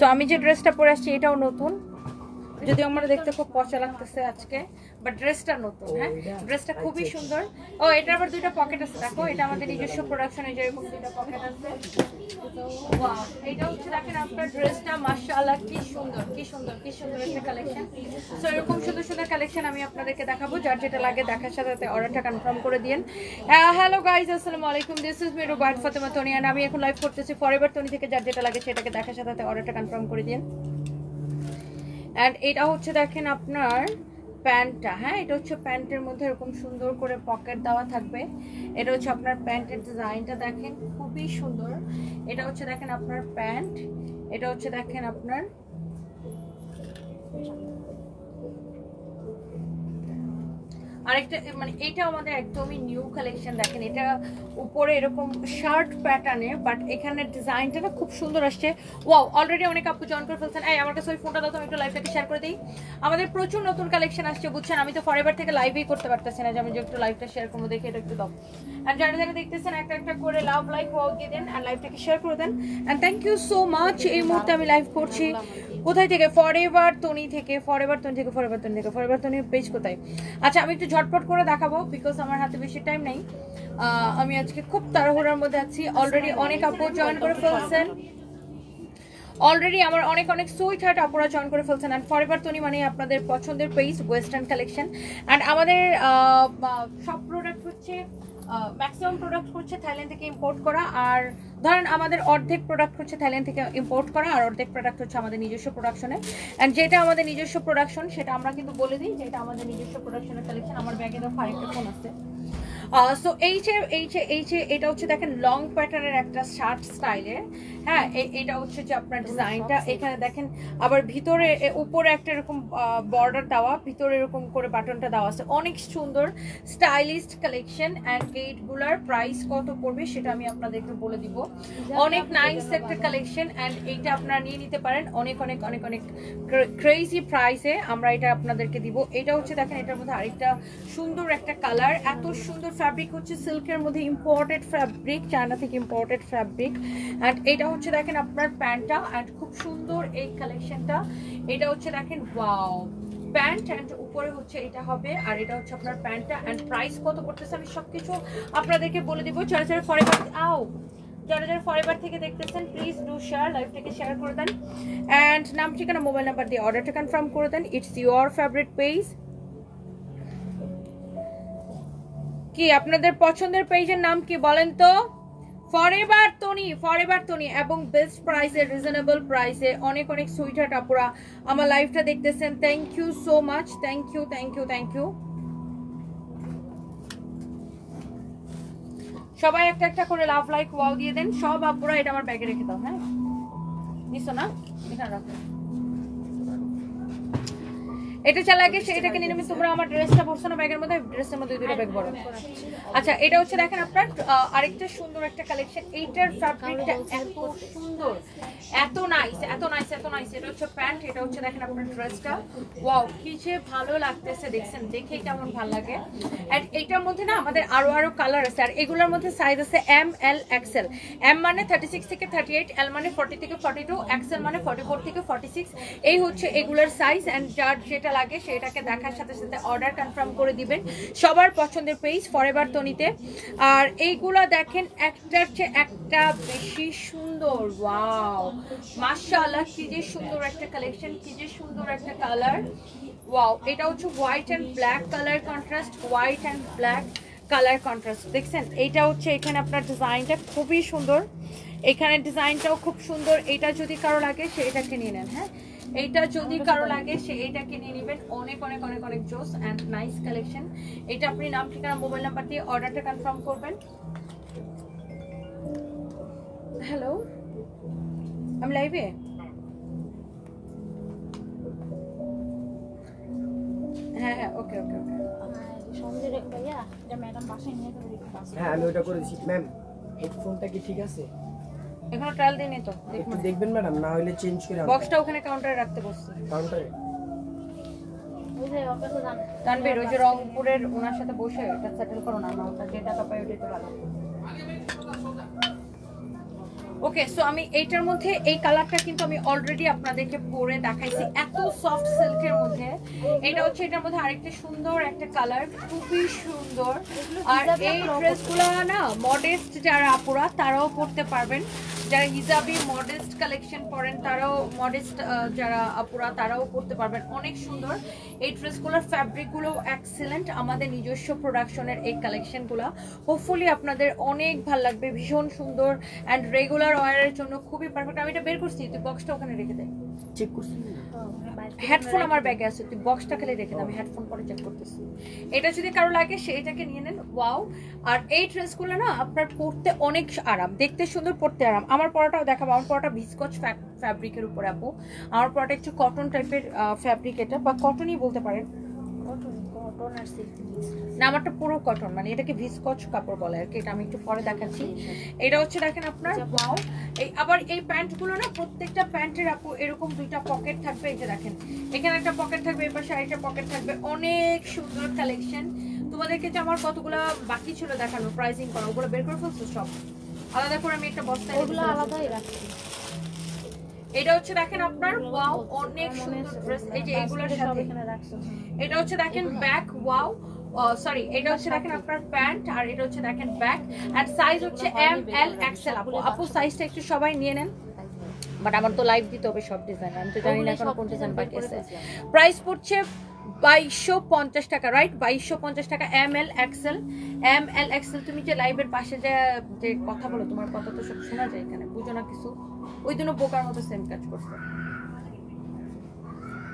So আমি যে ড্রেসটা পরে আসছি এটাও নতুন, যদিও আমার দেখতে খুব পচা লাগতেছে আজকে, বাট ড্রেসটা নতুন। হ্যাঁ, ড্রেসটা খুবই সুন্দর। ও এটার আবার দুইটা পকেট আছে, দেখো এটা আমাদের নিজস্ব প্রোডাকশনে যেরকম দুইটা পকেট আছে। ওয়াও, এটা হচ্ছে দেখেন আপনার ড্রেসটা, মাশাআল্লাহ কি সুন্দর, কি সুন্দর, কি সুন্দর একটা কালেকশন। সো এরকম সুন্দর সুন্দর কালেকশন আমি আপনাদেরকে দেখাবো, যার যেটা লাগে দেখার সাথে সাথে অর্ডারটা কনফার্ম করে দিন। হ্যালো গাইজ, আসসালামু আলাইকুম, this is me Rubaiyat Fatema Toni, and আমি এখন লাইভ করতেছি ফরএভার তনি থেকে। যার যেটা লাগে সেটাকে দেখার সাথে সাথে অর্ডারটা কনফার্ম করে দিন। অ্যান্ড এটা হচ্ছে দেখেন আপনার প্যান্টটা। হ্যাঁ, এটা হচ্ছে প্যান্টের মধ্যে এরকম সুন্দর করে পকেট দেওয়া থাকবে। এটা হচ্ছে আপনার প্যান্টের ডিজাইনটা, দেখেন খুবই সুন্দর। এটা হচ্ছে দেখেন আপনার প্যান্ট, এটা হচ্ছে দেখেন আপনার আরেকটা, মানে এটা আমাদের একদমই নিউ কালেকশন। দেখেন এটা উপরে এরকম শার্ট প্যাটার্নে, বাট এখানে ডিজাইনটা না খুব সুন্দর আসছে। ওয়াও, অলরেডি অনেক আপু জয়েন করে ফেলছেন। এই আমার কাছে ওই ফোনটা দাও, তো আমি একটু লাইভটাকে শেয়ার করে দিই। আমাদের প্রচুর নতুন কালেকশন আসছে, বুঝছেন। আমি তো ফরএভার থেকে লাইভই করতে পারতেছি না, যে আমি যে একটু লাইভটা শেয়ার করবো, দেখে এটা একটু দাও। আর যারা যারা দেখতেছেন একটা একটা করে লাভ লাইক ওয়াও দিয়ে দেন, আর লাইভটাকে শেয়ার করে দেন। And thank you so much. এই মুহূর্তে আমি লাইভ করছি কোথায় থেকে? ফরএভার তনি থেকে, ফরএভার তনি থেকে, ফরএভার তনি থেকে। ফরএভার তনির পেজ কোথায়? আচ্ছা, আমি একটু ঝটপট করে দেখাবো, বিকজ আমার হাতে বেশি টাইম নেই। আমি আজকে খুব তাড়াহুড়ার মধ্যে আছি। অলরেডি অনেক আপু জয়েন করে ফেলছেন, অলরেডি আমার অনেক অনেক সুইট হার্ট আপুরা জয়েন করে ফেলছেন। অ্যান্ড ফরএভার তনি মানে আপনাদের পছন্দের পেজ, ওয়েস্টার্ন কালেকশন। অ্যান্ড আমাদের সব প্রোডাক্ট হচ্ছে, ম্যাক্সিমাম প্রোডাক্ট হচ্ছে থাইল্যান্ড থেকে ইম্পোর্ট করা। আর ধরেন আমাদের অর্ধেক প্রোডাক্ট হচ্ছে থাইল্যান্ড থেকে ইম্পোর্ট করা, আর অর্ধেক প্রোডাক্ট হচ্ছে আমাদের নিজস্ব প্রোডাকশনে। অ্যান্ড যেটা আমাদের নিজস্ব প্রোডাকশন সেটা আমরা কিন্তু বলে দিই যে এটা আমাদের নিজস্ব প্রোডাকশনের কালেকশন। আমার ব্যাগে দেখো আরেকটা ফোন আছে। সো এটা হচ্ছে দেখেন লং প্যাটার্নের একটা শার্ট স্টাইলের। হ্যাঁ, এটা হচ্ছে যে আপনার ডিজাইনটা, এখানে দেখেন আবার ভিতরে উপরে একটা এরকম বর্ডার দেওয়া, ভিতরে এরকম করে বাটনটা দেওয়া আছে। অনেক সুন্দর স্টাইলিস্ট কালেকশন। অ্যান্ড এইগুলার প্রাইস কত পড়বে সেটা আমি আপনাদেরকে বলে দিব। অনেক নাইস একটা কালেকশন, অ্যান্ড এইটা আপনারা নিয়ে নিতে পারেন অনেক অনেক অনেক অনেক ক্রেজি প্রাইসে আমরা এটা আপনাদেরকে দিব। এটা হচ্ছে দেখেন এটার মধ্যে আরেকটা সুন্দর একটা কালার, এত সুন্দর ফ্যাব্রিক হচ্ছে সিল্কের মধ্যে, ইম্পোর্টেড ফ্যাব্রিক, চায়না থেকে ইম্পোর্টেড ফ্যাব্রিক। অ্যান্ড এটা হচ্ছে দেখেন আপনার প্যান্টটা, অ্যান্ড খুব সুন্দর এই কালেকশনটা। এটা হচ্ছে দেখেন ওয়াও প্যান্ট, অ্যান্ড উপরে হচ্ছে এটা হবে, আর এটা হচ্ছে আপনার প্যান্টটা। অ্যান্ড প্রাইস কত পড়তেছে আমি সবকিছু আপনাদেরকে বলে দিব। যারা যারা ফরএভার থেকে দেখতেছেন প্লিজ ডু শেয়ার, লাইভটাকে শেয়ার করে দেন। অ্যান্ড নাম ঠিকানা মোবাইল নাম্বার দিয়ে অর্ডারটা কনফার্ম করে দেন। It's your favourite page. কি আপনাদের পছন্দের পেজের নাম কি বলেন তো? Forever Toni, forever Toni. এবং বেস্ট প্রাইসে, রিজনেবল প্রাইসে অনেক অনেক সুইট হার্ট আপুরা আমার লাইভটা দেখতেছেন। Thank you so much, thank you, thank you, thank you. সবাই একটা একটা করে লাভ লাইক ওয়াও দিয়ে দেন সব আপুরা। এটা আমার ব্যাগে রেখে দাও। হ্যাঁ, নিছো না? এখানে রাখো। এটা চালা আগে সেটাকে নিয়ে নেবে। তোমরা আমার ড্রেসটা পরছো না ব্যাগের মধ্যে, ড্রেসের মধ্যে দুটো ব্যাগ বড়। আচ্ছা, এটা হচ্ছে দেখেন আপনার আরেকটা সুন্দর একটা কালেকশন। এইটার ফ্যাব্রিকটা এত সুন্দর, এত নাইস, এত নাইস, এত নাইস। এটা হচ্ছে প্যান্ট, এটা হচ্ছে দেখেন আপনার ড্রেসটা। ওয়াও, কি যে ভালো লাগতেছে, দেখছেন দেখেই কেমন ভালো লাগে। এন্ড এইটার মধ্যে না আমাদের আরো কালার আছে, আর এগুলোর মধ্যে সাইজ আছে এম, এল, এক্সেল। এম মানে 36 থেকে 38, এল মানে 40 থেকে 42, এক্সেল মানে 44 থেকে 46। এই হচ্ছে এগুলোর সাইজ। এন্ড যার যেটা লাগে সেটাকে দেখার সাথে সাথে অর্ডার কনফার্ম করে দিবেন। সবার পছন্দের পেজ ফরএভার তনিতে। আর এইগুলা দেখেন একটার চেয়ে একটা বেশি সুন্দর। ওয়াও, মাশাআল্লাহ, কি যে সুন্দর একটা কালেকশন, কি যে সুন্দর একটা কালার। ওয়াও, এটা হচ্ছে white and black colour contrast, white and black colour contrast. দেখছেন এইটা হচ্ছে এখানে আপনার ডিজাইনটা খুবই সুন্দর, এখানে ডিজাইনটাও খুব সুন্দর। এটা যদি কারো লাগে সে এটাকে নিয়ে নেন। হ্যাঁ, এইটা যদি কারো লাগে সে এইটাকে নিয়ে নেবেন। অনেক অনেক অনেক অনেক জোস অ্যান্ড নাইস কালেকশন। এটা আপনি নাম ঠিকানা মোবাইল নাম্বার দিয়ে অর্ডারটা কনফার্ম করবেন। হ্যালো, আমি লাইভে। হ্যাঁ হ্যাঁ, ওকে ওকে ওকে। হ্যাঁ, আমি ওটা করে দিছি ম্যাম। হেডফোনটা কি ঠিক আছে? এখনো ট্রায়াল দিইনি তো, একটু দেখবেন ম্যাডাম, না হলে চেঞ্জ করে আনবেন। বক্সটা ওখানে কাউন্টারে রাখতে বসছি। কাউন্টারে তানবীর ওই যে রংপুরের ওনার সাথে বসে এটা সেটেল করো না, ওটা যে টাকা পাই ওটাই তো ভালো। ওকে, সো আমি এইটার মধ্যে এই কালারটা কিন্তু আমি অলরেডি আপনাদেরকে পরে দেখাইছি, এত সফট সিল্কের মধ্যে। এটা হচ্ছে এটার মধ্যে আরেকটা সুন্দর একটা কালার, খুবই সুন্দর। আর এই ড্রেসগুলো না মডেস্ট যারা আপুরা তারাও পরতে পারবেন, যারা হিজাবি মডেস্ট কালেকশন পরেন তারাও, মডেস্ট যারা আপুরা তারাও পরতে পারবেন, অনেক সুন্দর। এই ড্রেসগুলোর ফ্যাব্রিকগুলো এক্সেলেন্ট, আমাদের নিজস্ব প্রোডাকশনের এই কালেকশনগুলো হোপফুলি আপনাদের অনেক ভালো লাগবে, ভীষণ সুন্দর অ্যান্ড রেগুলার ওয়ারের জন্য খুবই পারফেক্ট। আমি এটা বের করছি, তুই বক্সটা ওখানে রেখে দে। চেক করছি, হেডফোন আমার ব্যাগে আছে, তুই বক্সটা খেলে রেখে দে, আমি হেডফোন পরে চেক করতেছি। এটা যদি কারো লাগে সেইটাকে নিয়ে নেন। ওয়াও, আর এই ড্রেসগুলো না আপনার পরতে অনেক আরাম, দেখতে সুন্দর, পরতে আরাম। আমার পরাটাও দেখাবো, আমার পরাটা ভিসকচ ফ্যাব্রিকের উপরে আপু, আমার পরাটা একটু কটন টাইপের ফ্যাব্রিক, এটা বা কটনই বলতে পারেন, না আমারটা পুরো কটন, মানে এটাকে ভিসকচ কাপড় বলে আর কি। এটা আমি একটু পরে দেখাচ্ছি। এটা হচ্ছে দেখেন আপনার ওয়াও, এই আবার এই প্যান্টগুলো না প্রত্যেকটা প্যান্টের আপু এরকম দুইটা পকেট থাকবে। এই যে দেখেন এখানে একটা পকেট থাকবে, এই পাশে আরেকটা পকেট থাকবে, অনেক সুন্দর কালেকশন। তোমাদেরকে যে আমার কতগুলো বাকি ছিল দেখানো, প্রাইসিং করা, ওগুলো বের করে ফেলছো সব আলাদা করে, আমি একটা বস্তায় ওগুলো আলাদাই রাখছি। এটা হচ্ছে দেখেন আপনার ওয়াও, অনেক সুন্দর ড্রেস। এই যে এগুলোর সাথে এটা হচ্ছে দেখেন ব্যাক, ওয়াও সরি, এটা হচ্ছে দেখেন আপনার প্যান্ট, আর এটা হচ্ছে দেখেন ব্যাক, আর সাইজ হচ্ছে এম এল এক্সেল। আপু সাইজটা একটু সবাই নিয়ে নেন, বাট আমার তো লাইভ দিতে হবে সব ডিজাইন, আমি তো জানি না এখন কোন ডিজাইন বাকি আছে। প্রাইস পড়ছে 2250 টাকা, রাইট? 2250 টাকা, M L XL. M L XL. তুমি যে লাইভের পাশে যে কথা বলো, তোমার কথা তো সব শোনা যায় এখানে, বুঝো না কিছু, ওই দিনও বোকার মতো সেম কাজ করছে,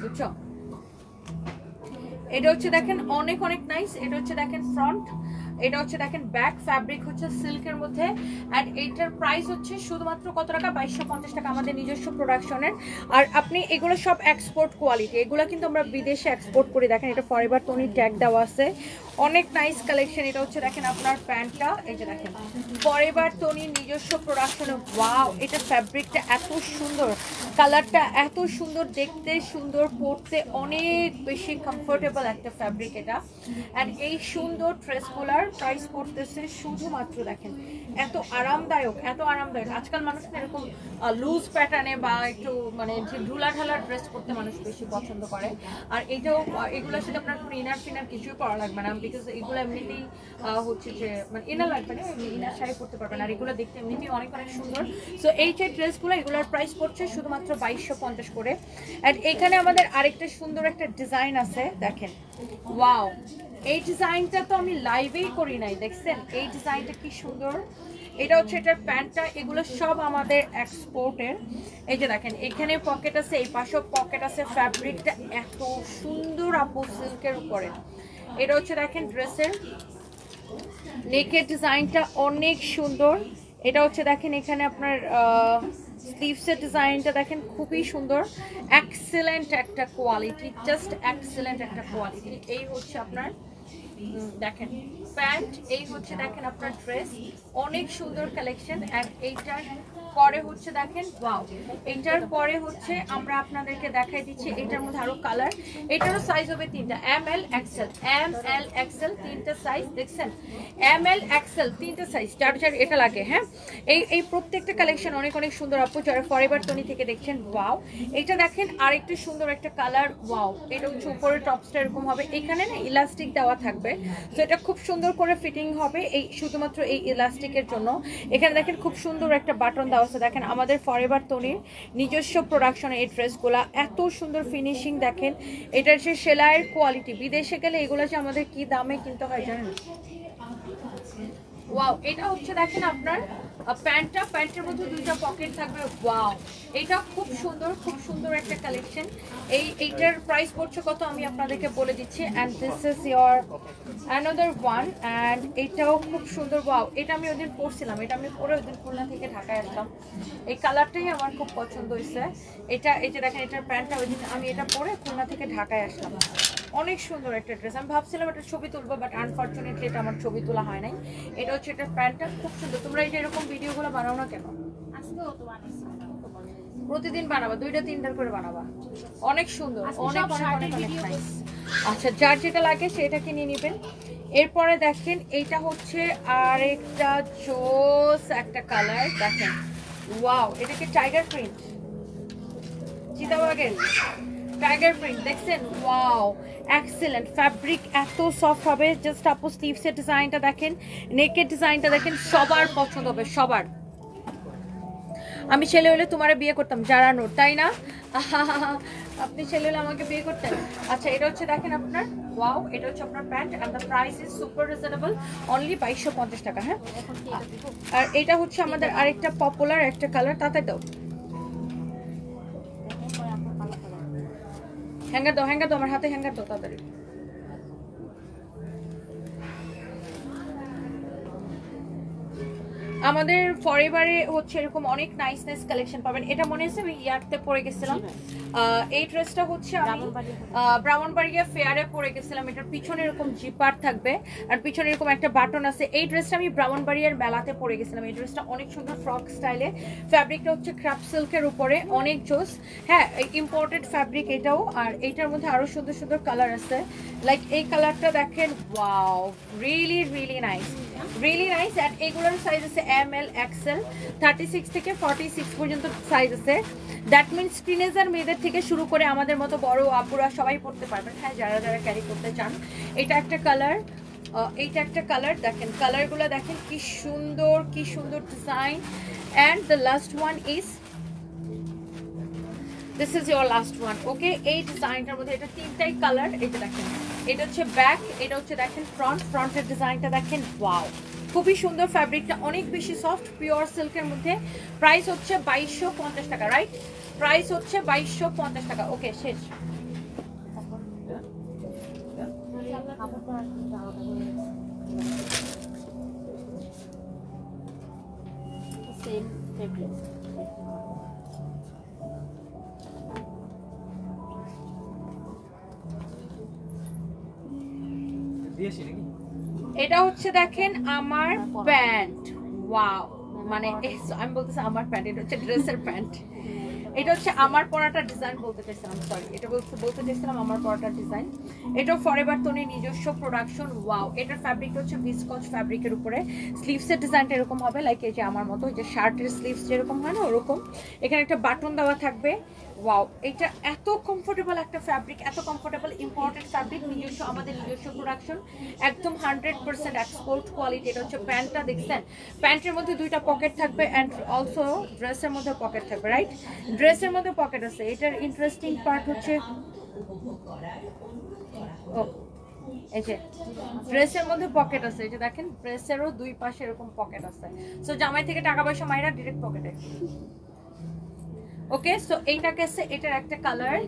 বুঝছো? এটা হচ্ছে দেখেন অনেক অনেক নাইস। এটা হচ্ছে দেখেন ফ্রন্ট, এটা হচ্ছে দেখেন ব্যাক, ফ্যাব্রিক হচ্ছে সিল্কের মধ্যে, এন্ড এইটার প্রাইস হচ্ছে শুধুমাত্র কত টাকা? 2250 টাকা, আমাদের নিজস্ব প্রোডাকশনের। আর আপনি এগুলো সব এক্সপোর্ট কোয়ালিটি, এগুলো কিন্তু আমরা বিদেশে এক্সপোর্ট করি। দেখেন এটা ফরএভার টনি ট্যাগ দেওয়া আছে, অনেক নাইস কালেকশন। এটা হচ্ছে দেখেন আপনার প্যান্টটা, এই যে দেখেন ফরএভার টনি নিজস্ব প্রোডাকশনে। ওয়াও, এটা ফ্যাব্রিকটা এত সুন্দর, কালারটা এত সুন্দর, দেখতে সুন্দর, পরতে অনেক বেশি কমফোর্টেবল একটা ফ্যাব্রিক এটা। এন্ড এই সুন্দর ড্রেসগুলার প্রাইস পড়তেছে শুধুমাত্র দেখেন এত আরামদায়ক, এত আরামদায়ক। আজকাল মানুষ এরকম লুজ প্যাটার্নে বা একটু মানে যে ঢুলা ঢালা ড্রেস করতে মানুষ বেশি পছন্দ করে। আর এটাও, এগুলোর সাথে আপনার কোনো ইনার ফিনার কিছুই পরা লাগবে না, বিকজ এগুলো এমনিতেই হচ্ছে যে মানে ইনার লাগবে না, ইনার শাড়ি পরতে পারবেন। আর এগুলো দেখতে এমনিতেই অনেক অনেক সুন্দর। সো এই যে ড্রেসগুলো, এগুলোর প্রাইস পড়ছে শুধুমাত্র 2250 করে। অ্যান্ড এখানে আমাদের আরেকটা সুন্দর একটা ডিজাইন আছে, দেখেন ওয়াও, এই ডিজাইনটা তো আমি লাইভেই করি নাই, দেখছেন এই ডিজাইনটা কি সুন্দর। এটা হচ্ছে এটার প্যান্টটা, এগুলো সব আমাদের এক্সপোর্টের। এই যে দেখেন এখানে পকেট আছে, এই পাশেও পকেট আছে, ফ্যাব্রিকটা এত সুন্দর আপু সিল্কের উপরে। এটা হচ্ছে দেখেন ড্রেসের নেকের ডিজাইনটা অনেক সুন্দর। এটা হচ্ছে দেখেন এখানে আপনার স্লিভসের ডিজাইনটা দেখেন খুবই সুন্দর, এক্সেলেন্ট একটা কোয়ালিটি, জাস্ট এক্সেলেন্ট একটা কোয়ালিটি। এই হচ্ছে আপনার দেখেন প্যান্ট, এই হচ্ছে দেখেন আপনার ড্রেস, অনেক সুন্দর কালেকশন। আর এইটার পরে হচ্ছে দেখেন ওয়াও, এইটার পরে হচ্ছে আমরা আপনাদেরকে দেখাই দিচ্ছি, এটার মধ্যে আরো কালার। এটারও সাইজ হবে তিনটা, M L XL, M L XL, তিনটা সাইজ দেখছেন, এম এল এক্সেল তিনটা সাইজ, যার যার এটা লাগে। হ্যাঁ, এই প্রত্যেকটা কালেকশন অনেক অনেক সুন্দর আপু, যারা ফরএভার টনি থেকে দেখছেন। ওয়াও, এটা দেখেন আরেকটু সুন্দর একটা কালার। ওয়াও, এটা হচ্ছে উপরে টপসটা এরকম হবে, এখানে না ইলাস্টিক দেওয়া থাকবে, তো এটা খুব সুন্দর করে ফিটিং হবে এই শুধুমাত্র এই ইলাস্টিকের জন্য। এখানে দেখেন খুব সুন্দর একটা বাটন দেওয়া আছে, দেখেন আমাদের ফরএভার টনির নিজস্ব প্রোডাকশনে এই ড্রেসগুলা, এত সুন্দর ফিনিশিং দেখেন। এটার যে সেলাইয়ের কোয়ালিটি, বিদেশে গেলে এগুলো যে আমাদের কি দামে কিনতে হয় জানেন। ওয়াও, এটা হচ্ছে দেখেন আপনার প্যান্টটা, প্যান্টের মধ্যে দুইটা পকেট থাকবে। ওয়াও, এটা খুব সুন্দর, খুব সুন্দর একটা কালেকশন। এইটার প্রাইস পড়ছে কত আমি আপনাদেরকে বলে দিচ্ছি। And this is your another one, and এটাও খুব সুন্দর। ওয়াও, এটা আমি ওদিন পরছিলাম, এটা আমি পরে ওদিন খুলনা থেকে ঢাকায় আসলাম, এই কালারটাই আমার খুব পছন্দ হয়েছে। এটা এই যে দেখেন এটার প্যান্টটা, ওই দিন আমি এটা পরে খুলনা থেকে ঢাকায় আসলাম, অনেক সুন্দর একটা ড্রেস। আমি ভাবছিলাম এটা ছবি তুলবো, বাট আনফর্চুনেটলি এটা আমার ছবি তোলা হয় নাই। এটা হচ্ছে এটার প্যান্টটা খুব সুন্দর। তোমরা এই যে এরকম ভিডিওগুলো বানাও না কেন? প্রতিদিন বানাবা, 2টা-3টার করে বানাবা, অনেক সুন্দর, অনেক অনেক অনেক অনেক নাইস। আচ্ছা, যার যেটা লাগে সেটাকে নিয়ে নেবেন। এরপরে দেখেন এইটা হচ্ছে আরেকটা জোস একটা কালার, দেখেন ওয়াও, এটা কি টাইগার প্রিন্ট? চিতাবাগের টাইগার প্রিন্ট দেখছেন? ওয়াও, এক্সেলেন্ট ফ্যাব্রিক, এত সফট হবে। জাস্ট আপু স্লিভসের ডিজাইনটা দেখেন, নেকের ডিজাইনটা দেখেন, সবার পছন্দ হবে, সবার। আমি ছেলে হলে তোমারে বিয়ে করতাম, যারা নোট, তাই না? আপনি ছেলে হলে আমাকে বিয়ে করতেন। আচ্ছা, এটা হচ্ছে দেখেন আপনার, ওয়াও, এটা হচ্ছে আপনার pant and the price is super reasonable, only 2250 টাকা। হ্যাঁ, আর এটা হচ্ছে আমাদের আরেকটা পপুলার একটা কালার, তাতে দাও হ্যাঙ্গার দাও, হ্যাঙ্গার দাও, আমার হাতে হ্যাঙ্গার দাও তাড়াতাড়ি। আমাদের ফরএভারে হচ্ছে এরকম অনেক নাইস নাইস কালেকশন পাবেন। এটা মনে আছে আমি ইয়ারতে পরে গেছিলাম, এই ড্রেসটা হচ্ছে আমি ব্রাহ্মণবাড়িয়া ফেয়ারে পরে গেছিলাম। এটার পিছনে এরকম জিপার থাকবে আর পিছনে এরকম একটা বাটন আছে। এই ড্রেসটা আমি ব্রাহ্মণবাড়িয়ার মেলাতে পরে গেছিলাম। এই ড্রেসটা অনেক সুন্দর ফ্রক স্টাইলে, ফ্যাব্রিকটা হচ্ছে ক্রাফট সিল্কের উপরে, অনেক জোস। হ্যাঁ, ইম্পোর্টেড ফ্যাব্রিক এটাও। আর এইটার মধ্যে আরো সুন্দর সুন্দর কালার আছে, লাইক এই কালারটা দেখেন, wow, really really nice, really nice. And এগুলোর সাইজ আছে ML XL, 36 থেকে 46 পর্যন্ত সাইজ আছে। দ্যাট মিনস টিনেজার মেয়েদের থেকে শুরু করে আমাদের মতো বড় আপুরা সবাই পড়তে পারবেন। হ্যাঁ, যারা যারা ক্যারি করতে চান। এটা একটা কালার, এইটা একটা কালার, দেখেন কালারগুলো দেখেন কি সুন্দর, কি সুন্দর design. And the last one is, this is your last one. Okay, এই ডিজাইনটার মধ্যে এটা তিনটাই কালার। এটা দেখেন, এটা হচ্ছে ব্যাক, এটা হচ্ছে দেখেন ফ্রন্ট, ফ্রন্টের ডিজাইনটা দেখেন, ওয়াও, খুবই সুন্দর। ফ্যাব্রিকটা অনেক বেশি সফট, পিওর সিল্কের মধ্যে। প্রাইস হচ্ছে 2250 টাকা, রাইট? প্রাইস হচ্ছে 2250 টাকা। ওকে, শেষ। এটা হচ্ছে দেখেন আমার প্যান্ট, ওয়াও, মানে আমি বলতেছি আমার প্যান্ট, এটা হচ্ছে ড্রেসের প্যান্ট। এটা হচ্ছে আমার পরাটা ডিজাইন বলতে চাইছিলাম, সরি, এটা বলতে চাইছিলাম আমার পরাটার ডিজাইন। এটাও ফরএভার তনির নিজস্ব প্রোডাকশন। ওয়াও, এটার ফ্যাব্রিকটা হচ্ছে ভিসকচ ফ্যাব্রিকের উপরে। স্লিভসের ডিজাইনটা এরকম হবে, লাইক এই যে আমার মতো, এই যে শার্টের স্লিভস যেরকম হয় না ওরকম। এখানে একটা বাটন দেওয়া থাকবে। ওয়াও, এটা এত কমফোর্টেবল একটা ফ্যাব্রিক, এত কমফোর্টেবল, ইম্পোর্টেড ফ্যাব্রিক, নিজস্ব, আমাদের নিজস্ব প্রোডাকশন, একদম 100% এক্সপোর্ট কোয়ালিটি। এটা হচ্ছে প্যান্টটা, দেখছেন? প্যান্টের মধ্যে দুইটা পকেট থাকবে অ্যান্ড অলসো ড্রেসের মধ্যে পকেট থাকবে, রাইট? ড্রেসের মধ্যে পকেট আছে। এটার ইন্টারেস্টিং পার্ট হচ্ছে, ও এই যে ড্রেসের মধ্যে পকেট আছে, এই যে দেখেন ড্রেসেরও দুই পাশে এরকম পকেট আছে। সো জামাই থেকে টাকা পয়সা মাইরা ডিরেক্ট পকেটে। ওকে, সো এইটা গেছে, এটার একটা কালার,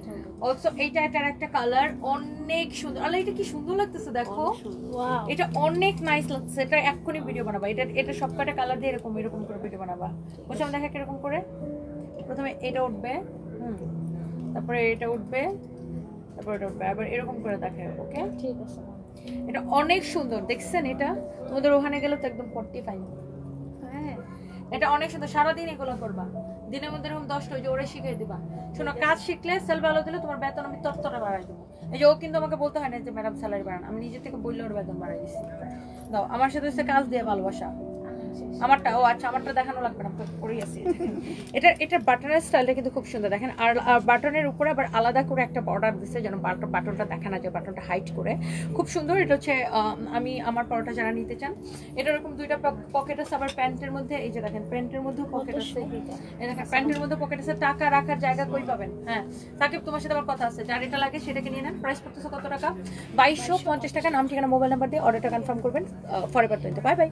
অলসো এইটা এটার একটা কালার, অনেক সুন্দর। আল্লাহ, এটা কি সুন্দর লাগতেছে দেখো, এটা অনেক নাইস লাগছে। এটা এক্ষুনি ভিডিও বানাবা, এটা সবকটা কালার দিয়ে এরকম এরকম করে ভিডিও বানাবা। বুঝলাম, দেখা কিরকম করে। প্রথমে এটা উঠবে, তারপরে এটা উঠবে, তারপরে এটা উঠবে, আবার এরকম করে দেখে। ওকে, ঠিক আছে। এটা অনেক সুন্দর, দেখছেন? এটা তোমাদের ওখানে গেলে তো একদম 45। হ্যাঁ, এটা অনেক সুন্দর। সারাদিন এগুলো করবা, দিনের মধ্যে এরকম 10টা, ওই যে ওরা শিখিয়ে দিবা। শোনো, কাজ শিখলে, সেল ভালো দিলে তোমার বেতন আমি তরতরে বাড়াই দেবো। এই যে ও কিন্তু আমাকে বলতে হয় না যে ম্যাডাম স্যালারি বাড়ান, আমি নিজে থেকে বললে ওর বেতন বাড়াই দিচ্ছি। দাও, আমার সাথে হচ্ছে কাজ দিয়ে ভালোবাসা। আমারটা, ও আচ্ছা, আমারটা দেখানো লাগবে না, করেই আছি। এটা বাটনের স্টাইলটা কিন্তু খুব সুন্দর, দেখেন। আর বাটনের উপরে আবার আলাদা করে একটা বর্ডার দিচ্ছে, যেন বাটনটা দেখা না যায়, বাটনটা হাইট করে, খুব সুন্দর। এটা হচ্ছে আমি আমার পরোটা যারা নিতে চান, এটা এরকম দুইটা পকেট আছে। আবার প্যান্টের মধ্যে, এই যে দেখেন প্যান্টের মধ্যে পকেট আছে, এই দেখেন প্যান্টের মধ্যে পকেট আছে। টাকা রাখার জায়গা কই পাবেন? হ্যাঁ, সাকিব, তোমার সাথে আমার কথা আছে, যার এটা লাগে সেটাকে নিয়ে নেন। প্রাইস পড়তেছে কত টাকা? 2250 টাকা। নাম, ঠিকানা, মোবাইল নাম্বার দিয়ে অর্ডারটা কনফার্ম করবেন। ফরএভার তনিতে। Bye by.